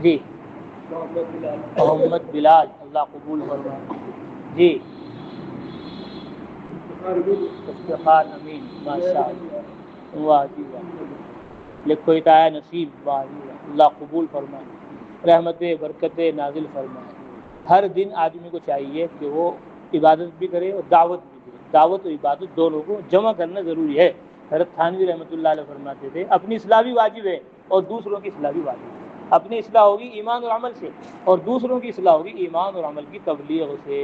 جی محمد بلال اللہ قبول فرمائے. جی افتخار امین ماشاء اللہ واہ جی واہ. لکھو اتایا نصیب واہ جی واہ اللہ قبول فرمائے رحمت برکت نازل فرمائے. ہر دن آدمی کو چاہیے کہ وہ عبادت بھی کرے اور دعوت بھی دے. دعوت و عبادت دونوں کو جمع کرنا ضروری ہے. حضرت تھانوی رحمۃ اللہ علیہ فرماتے تھے اپنی اصلاح بھی واجب ہے اور دوسروں کی اصلاح بھی واجب ہے. اپنی اصلاح ہوگی ایمان اور عمل سے اور دوسروں کی اصلاح ہوگی ایمان اور عمل کی تبلیغ سے.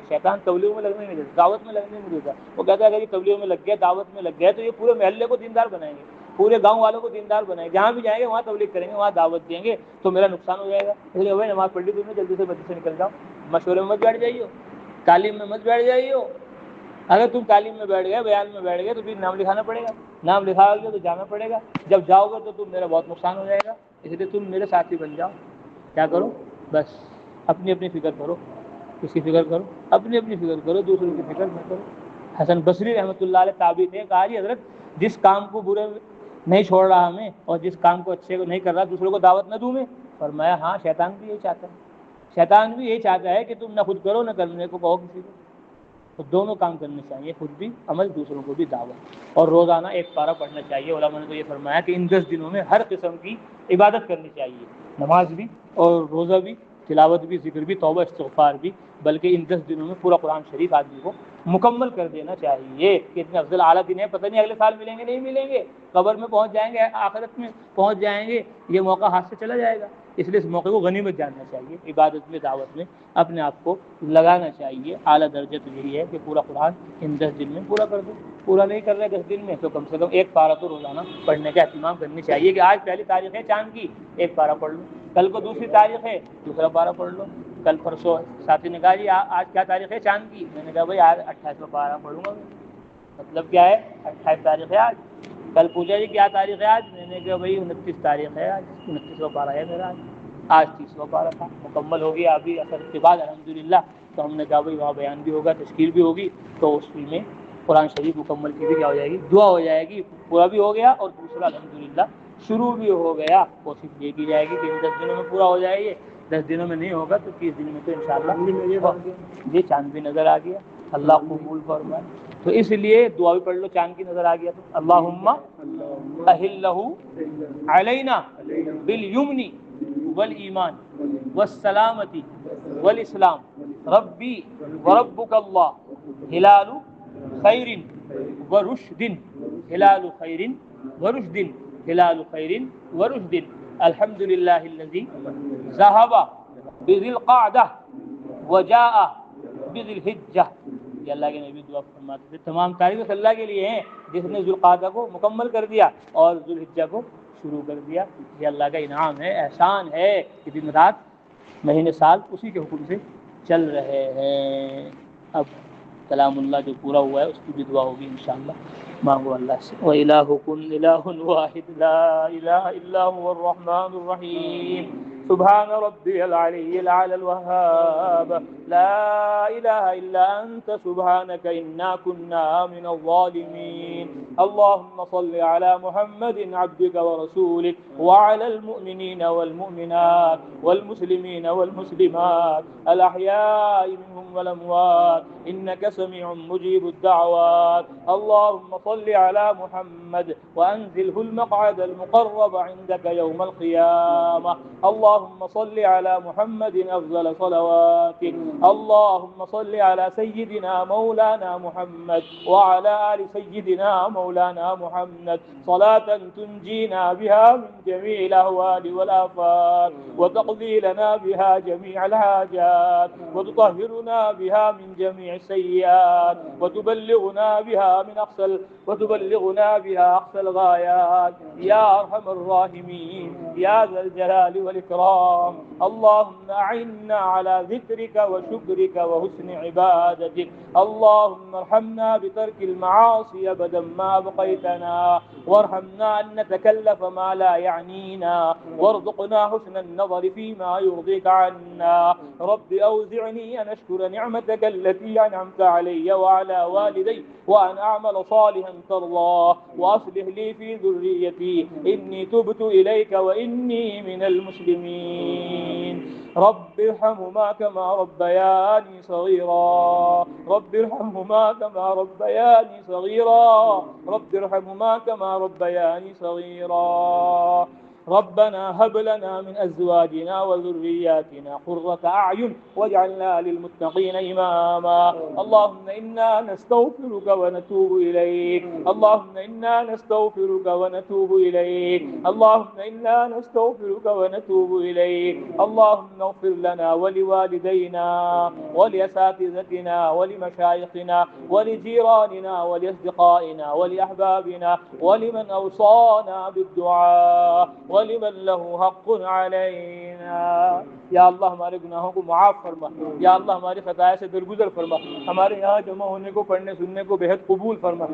شیطان تبلیغ میں لگنے نہیں دیتا, دعوت میں لگنے نہیں دیتا. وہ کہتا ہے اگر یہ تبلیغ میں لگ گیا, دعوت میں لگ گیا تو یہ پورے محلے کو دیندار بنائیں گے, پورے گاؤں والوں کو دیندار بنائیں گے. جہاں بھی جائیں گے وہاں تبلیغ کریں گے, وہاں دعوت دیں گے تو میرا نقصان ہو جائے گا. اس لیے بھائی نماز پڑھ لی تم نے, جلدی سے مسجد سے نکل جاؤ, مشورے میں مت بیٹھ جائیے, تعلیم میں مت بیٹھ جائیے. اگر تم تعلیم میں بیٹھ گئے, بیان میں بیٹھ گئے تو پھر نام لکھانا پڑے گا, نام لکھا گیا تو جانا پڑے گا. جب جاؤ گے تو تم میرا بہت نقصان ہو جائے گا. اس لیے تم میرے ساتھی بن جاؤ. کیا کرو, بس اپنی اپنی فکر کرو, کس کی فکر کرو, اپنی اپنی فکر کرو, دوسروں کی فکر نہ کرو. حسن بصری رحمۃ اللہ علیہ تابعی نے کہا جی حضرت جس کام کو برے نہیں چھوڑ رہا میں اور جس کام کو اچھے کو نہیں کر رہا دوسروں کو دعوت نہ دوں میں. فرمایا ہاں شیطان بھی یہی چاہتا ہے, شیطان بھی یہی چاہتا ہے کہ تم نہ خود کرو نہ کرنے کو کہو کسی کو. تو دونوں کام کرنے چاہیے, خود بھی عمل, دوسروں کو بھی دعوت. اور روزانہ ایک پارہ پڑھنا چاہیے. علماء نے تو یہ فرمایا کہ ان 10 دنوں میں ہر قسم کی عبادت کرنی چاہیے, نماز بھی اور روزہ بھی, تلاوت بھی, ذکر بھی, توبہ استغفار بھی. بلکہ ان 10 دنوں میں پورا قرآن شریف آدمی کو مکمل کر دینا چاہیے. کہ اتنے افضل اعلیٰ دن ہے, پتہ نہیں اگلے سال ملیں گے نہیں ملیں گے, قبر میں پہنچ جائیں گے, آخرت میں پہنچ جائیں گے, یہ موقع ہاتھ سے چلا جائے گا. اس لیے اس موقع کو غنیمت جاننا چاہیے. عبادت میں, دعوت میں اپنے آپ کو لگانا چاہیے. اعلیٰ درجہ تو یہی ہے کہ پورا قرآن ان 10 دن میں پورا کر دو. پورا نہیں کر رہے 10 دن میں تو کم سے کم ایک پارہ تو روزانہ پڑھنے کا اہتمام کرنی چاہیے. کہ آج پہلی تاریخ ہے چاند کی, ایک پارہ پڑھ لو. کل کو دوسری تاریخ ہے, دوسرا پارہ پڑھ لو. کل پرسوں ساتھی نے کہا جی آج کیا تاریخ ہے چاند کی, میں نے کہا بھائی آج 28واں پارہ پڑھوں گا. مطلب کیا ہے, 28 تاریخ ہے آج. کل پوچھا جی کیا تاریخ ہے آج, میں نے کہا بھائی 29 تاریخ ہے آج, 29واں پارہ ہے میرا آج 30واں پارہ تھا. مکمل ہو گیا ابھی اثر کے بعد الحمدللہ. تو ہم نے کہا بھائی وہاں بیان بھی ہوگا, تشکیل بھی ہوگی, تو اس میں قرآن شریف مکمل کی بھی کیا ہو جائے گی, دعا ہو جائے گی. پورا بھی ہو گیا اور دوسرا الحمدللہ شروع بھی ہو گیا. کوشش یہ کی جائے گی کہ ان 10 دنوں میں پورا ہو جائے. یہ 10 دنوں میں نہیں ہوگا تو 30 دن میں تو انشاءاللہ یہ چاند بھی نظر آ گیا. اللہ قبول فرمائے. تو اس لیے دعا بھی پڑھ لو, چاند کی نظر آ گیا تو اللہم اہلہ علینا بالیمن والایمان والسلامتی والاسلام ربی وربک اللہ ہلال خیر ورشد, ہلال خیر ورشد, ہلال خیر ورشد. الحمدللہ الذی ذہب بذی القعدہ وجاء بذی الحجہ. یہ اللہ کے نبی دعا فرماتے تھے. تمام تعریف اللہ کے لیے ہیں جس نے ذی القعدہ کو مکمل کر دیا اور ذی الحجہ کو شروع کر دیا. یہ اللہ کا انعام ہے, احسان ہے کہ دن رات مہینے سال اسی کے حکم سے چل رہے ہیں. اب کلام اللہ جو پورا ہوا ہے اس کی بھی دعا ہوگی انشاءاللہ. مانگو اللہ سے. وَإِلَٰهُكُمْ إِلَٰهٌ وَاحِدٌ لَا إِلَٰهَ إِلَّا هُوَ الرَّحْمَٰنُ الرَّحِيمُ. سبحان ربي العلي الأعلى الوهاب. لا إله إلا أنت سبحانك إنا كنا من الظالمين. اللهم صل على محمد عبدك ورسولك وعلى المؤمنين والمؤمنات والمسلمين والمسلمات الأحياء منهم والأموات إنك سميع مجيب الدعوات. اللهم صل على محمد وأنزله المقعد المقرب عندك يوم القيامة. اللهم صل على محمد أفضل صلواتك. اللهم صل على سيدنا مولانا محمد وعلى آل سيدنا مولانا محمد صلاة تنجينا بها من جميع الأهوال والآفات وتقضي لنا بها جميع الحاجات وتطهرنا بها من جميع السيئات وتبلغنا بها أقصى الغايات يا أرحم الراحمين يا ذا الجلال والإكرام. اللهم أعنا على ذكرك وشكرك وحسن عبادتك. اللهم ارحمنا بترك المعاصي أبدا ما بقيتنا, وارحمنا أن نتكلف ما لا يعنينا, وارزقنا حسن النظر فيما يرضيك عنا. رب أوزعني أن أشكر نعمتك التي أنعمت علي وعلى والدي وأن أعمل صالحا ترضاه وأصلح لي في ذريتي إني تبت إليك وإني من المسلمين. الراحمين رب ارحمهما كما ربياني صغيرا رب ارحمهما كما ربياني صغيرا رب ارحمهما كما ربياني صغيرا ربنا هب لنا من أزواجنا وذرياتنا قرة أعين واجعلنا للمتقين إماما اللهم إنا نستغفرك ونتوب إليك اللهم إنا نستغفرك ونتوب إليك اللهم إنا نستغفرك ونتوب إليك اللهم اغفر لنا ولوالدينا ولأساتذتنا ولمشايخنا ولجيراننا ولأصدقائنا ولأحبابنا ولمن أوصانا بالدعاء ولمن له حق علينا یا اللہ ہمارے گناہوں کو معاف فرما یا اللہ ہماری خطائیں سے درگزر فرما ہمارے یہاں جمع ہونے کو پڑھنے سننے کو بہت قبول فرما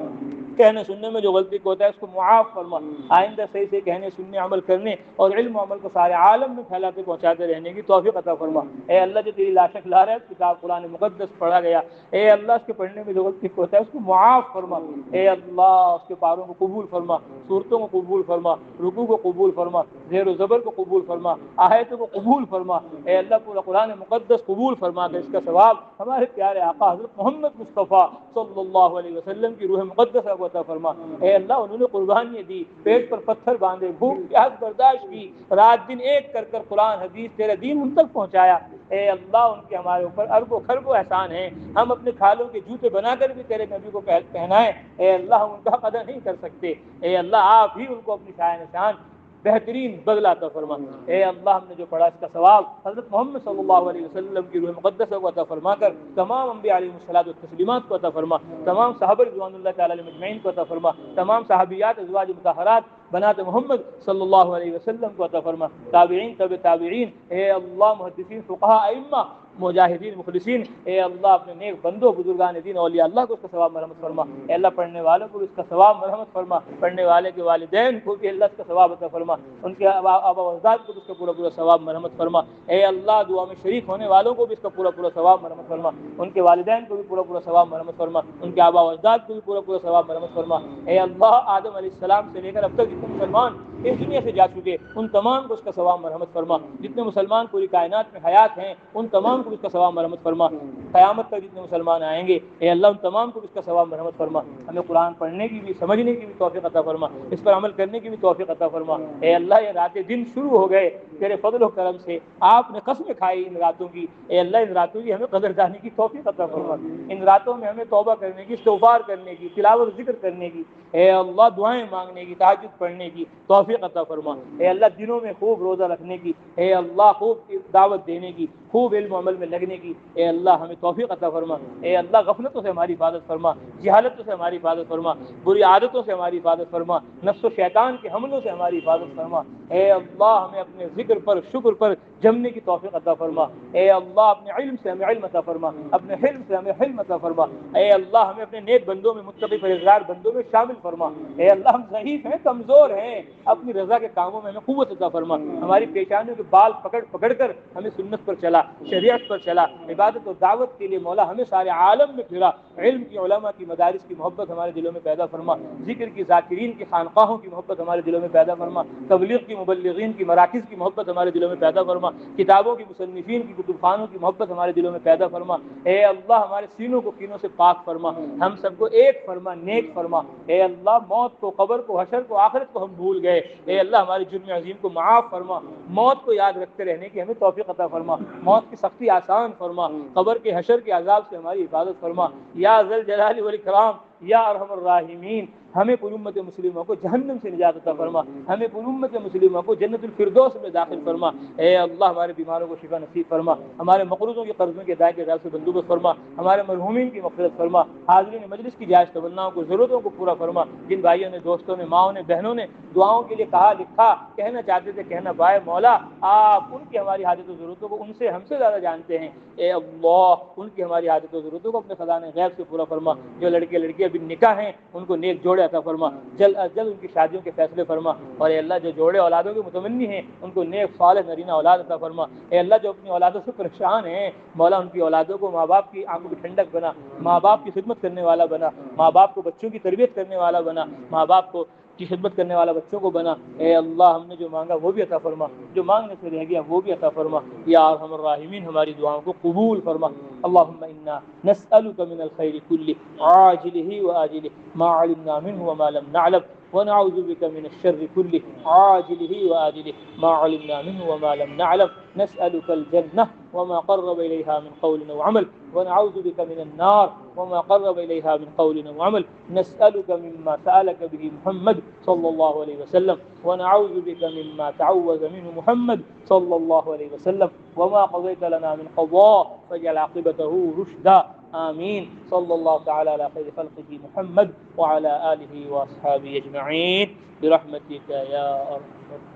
کہنے سننے میں جو غلطی کو ہوتا ہے اس کو معاف فرما آئندہ صحیح سے کہنے سننے عمل کرنے اور علم و عمل کو سارے عالم میں پھیلاتے پہنچاتے رہنے کی توفیق عطا فرما اے اللہ جو تیری لاشک لا رہا ہے کتاب قرآن مقدس پڑھا گیا اے اللہ اس کے پڑھنے میں جو غلطی کو ہوتا ہے اس کو معاف فرما اے اللہ اس کے پاروں کو قبول فرما صورتوں کو قبول فرما رکوع کو قبول فرما زیر و زبر کو قبول فرما آیتوں کو قبول فرما اے اللہ پورا قرآن مقدس قبول فرما کہ اس کا ثواب ہمارے پیارے آقا حضرت محمد مصطفیٰ صلی اللہ علیہ وسلم کی روح مقدسہ کو عطا فرما اے اللہ انہوں نے قربانیاں دی پیٹ پر پتھر باندھے بھوک پیاس برداشت کی رات دن ایک کر کر قرآن حدیث تیرا دین ان تک پہنچایا اے اللہ ان کے ہمارے اوپر اربوں خربوں احسان ہیں ہم اپنے کھالوں کے جوتے بنا کر بھی تیرے نبی کو پہنائیں اے اللہ ہم ان کا قدر نہیں کر سکتے اے اللہ آپ ہی ان کو اپنی شاہ نشان بہترین بدلہ عطا فرما اے اللہ ہم نے جو پڑھا اس کا ثواب حضرت محمد صلی اللہ علیہ وسلم کی روح مقدسہ کو عطا فرما کر تمام انبیاء علیہ الصلوۃ والتسلیمات کو عطا فرما تمام صحابہ رضوان اللہ تعالی علیہم اجمعین کو عطا فرما تمام صحابیات ازواج مطہرات بنات محمد صلی اللہ علیہ وسلم کو عطا فرما تابعین تبع تابعین اے اللہ محدثین فقہاء ائمہ مجاہدین مخلصین اے اللہ اپنے نیک بندوں بزرگان دین اولیاء اللہ کو اس کا ثواب مرحمت فرما اے اللہ پڑھنے والوں کو اس کا ثواب مرحمت فرما پڑھنے والے کے والدین کو بھی اللہ اس کا ثواب عطا فرما ان کے آبا و اجداد کو بھی اس کا پورا پورا ثواب مرحمت فرما اے اللہ دعا میں شریک ہونے والوں کو بھی اس کا پورا پورا ثواب مرحمت فرما ان کے والدین کو بھی پورا پورا ثواب مرحمت فرما ان کے آبا و اجداد کو بھی پورا پورا ثواب مرحمت فرما اے اللہ آدم علیہ السلام سے لے کر اب تک جتنے مسلمان اس دنیا سے جا چکے ان تمام کو اس کا ثواب مرحمت فرما جتنے مسلمان پوری کائنات میں حیات ہیں ان تمام کو اس کا ثواب مرحمت فرما قیامت تک جتنے مسلمان آئیں گے اے اللہ ان تمام کو اس کا ثواب مرحمت فرما ہمیں قرآن پڑھنے کی بھی سمجھنے کی بھی توفیق عطا فرما اس پر عمل کرنے کی بھی توفیق عطا فرما اے اللہ یہ راتیں دن شروع ہو گئے تیرے فضل و کرم سے آپ نے قسمیں کھائی ان راتوں کی اے اللہ ان راتوں کی ہمیں قدردانی کی توفیق عطا فرما ان راتوں میں ہمیں توبہ کرنے کی استغفار کرنے کی تلاوت ذکر کرنے کی اے اللہ دعائیں مانگنے کی تہجد پڑھنے کی توفیق عطا فرما اے اللہ دنوں میں خوب روزہ رکھنے کی اے اللہ خوب دعوت دینے کی خوب علم و عمل میں لگنے کی اے اللہ ہمیں توفیق عطا فرما اے اللہ غفلتوں سے ہماری حفاظت فرما جہالتوں سے ہماری حفاظت فرما بری عادتوں سے ہماری حفاظت فرما نفس و شیطان کے حملوں سے ہماری حفاظت فرما اے اللہ ہمیں اپنے ذکر پر شکر پر جمنے کی توفیق عطا فرما اے اللہ اپنے علم سے ہمیں علم عطا فرما اپنے حلم سے ہمیں حلم عطا فرما اے اللہ ہمیں اپنے نیک بندوں میں متقی پرہیزگار بندوں میں شامل فرما اے اللہ ہم ضعیف ہیں کمزور ہیں اپنی رضا کے کاموں میں ہمیں قوت عطا فرما ہماری پیشانیوں کے بال پکڑ پکڑ کر ہمیں سنت پر چلا شریعت پر چلا عبادت و دعوت کے لیے مولا ہمیں سارے عالم میں پھرا علم کی علماء کی مدارس کی محبت ہمارے دلوں میں پیدا فرما ذکر کی ذاکرین کی خانقاہوں کی محبت ہمارے دلوں میں پیدا فرما تبلیغ کی مبلغین کی مراکز کی محبت ہمارے دلوں میں پیدا فرما کتابوں کی مصنفین کی کتب خانوں کی محبت ہمارے دلوں میں پیدا فرما اے اللہ ہمارے سینوں کو کینوں سے پاک فرما ہم سب کو ایک فرما نیک فرما اے اللہ موت کو قبر کو حشر کو آخرت کو ہم بھول گئے اے اللہ ہمارے جرم عظیم کو معاف فرما موت کو یاد رکھتے رہنے کی ہمیں توفیق عطا فرما موت کی سختی آسان فرما قبر کے حشر کے عذاب سے ہماری حفاظت فرما یا ذل جلال والاکرام یا ارحم الراحمین ہمیں پوری امت مسلموں کو جہنم سے نجات عطا فرما ہمیں پوری امت مسلموں کو جنت الفردوس میں داخل فرما اے اللہ ہمارے بیماروں کو شفا نصیب فرما ہمارے مقروضوں کے قرضوں کے ادائیگی کے سے بندوبست فرما ہمارے مرحومین کی مغفرت فرما حاضرین مجلس کی جائز تمناؤں کو ضرورتوں کو پورا فرما جن بھائیوں نے دوستوں نے ماؤں نے بہنوں نے دعاؤں کے لیے کہا لکھا کہنا چاہتے تھے کہنا پائے مولا آپ ان کی ہماری حاجت و ضرورتوں کو ان سے ہم سے زیادہ جانتے ہیں اے اللہ ان کی ہماری حاجت و ضرورتوں کو اپنے خزانے غیب سے پورا فرما جو لڑکے لڑکیاں بھی نکاح ہیں ان کو نیک جوڑے عطا فرما جلد از جلد ان کی شادیوں کے فیصلے فرما اور اے اللہ جو جوڑے اولادوں کے متمنی ہیں ان کو نیک صالح نرینہ اولاد عطا فرما اے اللہ جو اپنی اولادوں سے پریشان ہیں مولا ان کی اولادوں کو ماں باپ کی آنکھوں کی ٹھنڈک بنا ماں باپ کی خدمت کرنے والا بنا ماں باپ کو بچوں کی تربیت کرنے والا بنا ماں باپ کو کی خدمت کرنے والا بچوں کو بنا۔ اے اللہ ہم نے جو مانگا وہ بھی عطا فرما، جو مانگنے سے رہ گیا وہ بھی عطا فرما۔ یا ارحم الراحمین ہماری دعاؤں کو قبول فرما۔ اللهم انا نسألك من الخير كله عاجله وآجله ما علمنا منه وما لم نعلم، ونعوذ بك من الشر كله عاجله وآجله ما علمنا منه وما لم نعلم، نسألك الجنة وما قرب إليها من قول وعمل، ونعوذ بك من النار وما قرب إليها من قول وعمل، نسألك مما سألك به محمد صلى الله عليه وسلم، ونعوذ بك مما تعوذ منه محمد صلى الله عليه وسلم، وما قضيت لنا من قضاء فاجعل عاقبته رشدا، آمين۔ صلى الله تعالى على خير خلقه محمد وعلى آله وأصحابه أجمعين برحمتك يا أرحم الراحمين۔